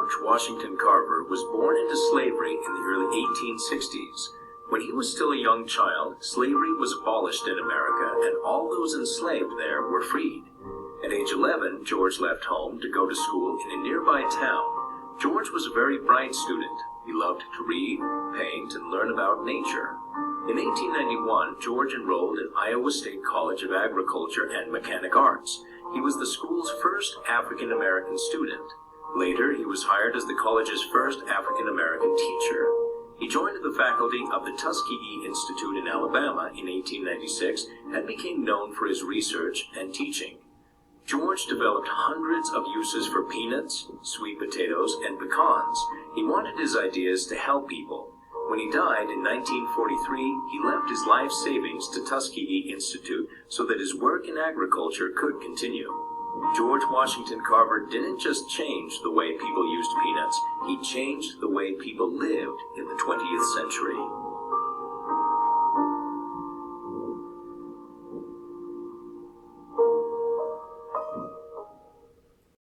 George Washington Carver was born into slavery in the early 1860s. When he was still a young child, slavery was abolished in America and all those enslaved there were freed. At age 11, George left home to go to school in a nearby town. George was a very bright student. He loved to read, paint, and learn about nature. In 1891, George enrolled in Iowa State College of Agriculture and Mechanic Arts. He was the school's first African-American student. Later, he was hired as the college's first African-American teacher. He joined the faculty of the Tuskegee Institute in Alabama in 1896 and became known for his research and teaching. George developed hundreds of uses for peanuts, sweet potatoes, and pecans. He wanted his ideas to help people. When he died in 1943, he left his life savings to Tuskegee Institute so that his work in agriculture could continue. George Washington Carver didn't just change the way people used peanuts, he changed the way people lived in the 20th century.